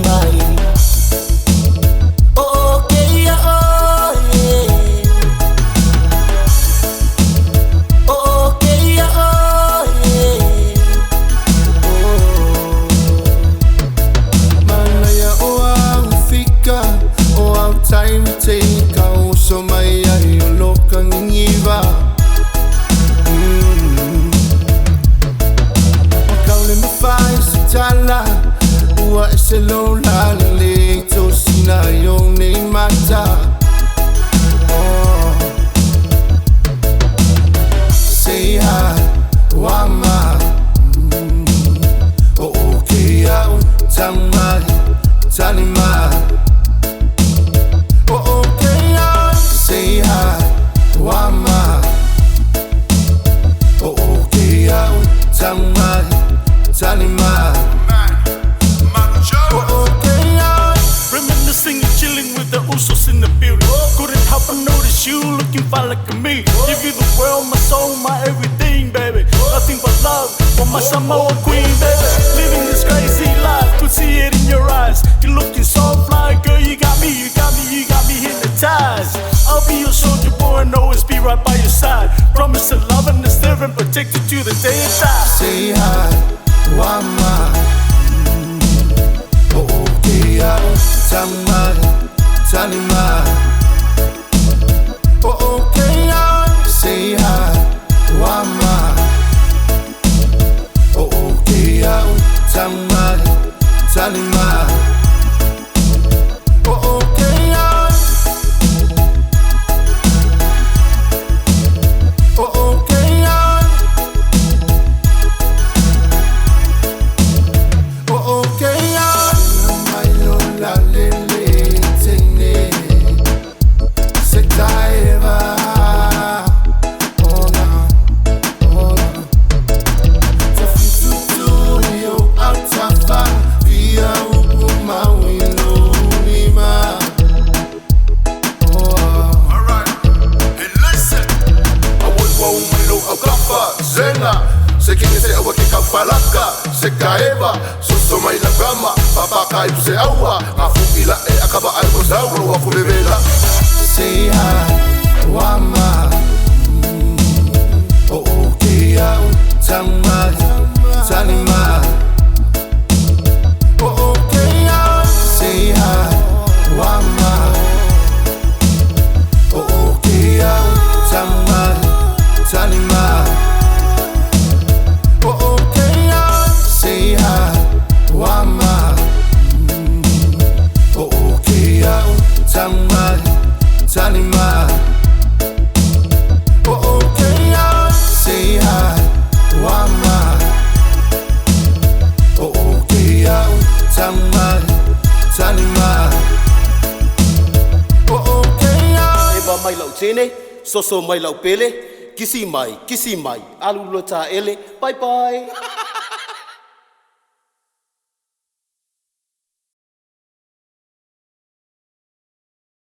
mai. Oh okay yeah oh yeah. Oh okay yeah oh yeah. Oh Manaya o ang fika o ang time take ka so may ayolo kang ingiba. Tala ua ese lo la le to sina yung ni mata. Oh, say hi, wama. Oh okay ya tamai talima. Oh okay ya say hi, wama. Oh okay ya tamai talima. Reminiscing and chilling with the Usos in the building. Couldn't help but notice you looking fine like me. Give you the world, my soul, my everything, baby. Nothing but love for my Samoa queen, baby. Living this crazy life, could see it in your eyes. You're looking so fly, girl. You got me, you got me, you got me hypnotized. I'll be your soldier boy and always be right by your side. Promise to love and to serve and protect you to the day you die. Say hi, wama. Oh okay ya tamai talima. Oh okay ya say hi, wama. Oh okay ya tamai talima. Oh okay ya. Oh okay ya. Oh okay ya. La lele tene se taeva ona tafutu yo atafa via ukuma wino lima. Alright, hey listen. I would go milo agafa zena. Se kingese awakika falaka se kaeva so mai lagama papa kai se awa afukila akaba algo zauro afubebela. Say hi, wama. Oh okay ya tamai talima. Oh okay ya say hi, wama. Oh okay ya tamai talima. Oh okay ya say hi, wama. Oh okay ya tamai talima. Oh okay ya say hi, wama. Oh okay ya tamai talima. Oh okay ya. Eba mai lau tene, soso mai lau pele. Kisi mai, alu lota ele. Bye bye.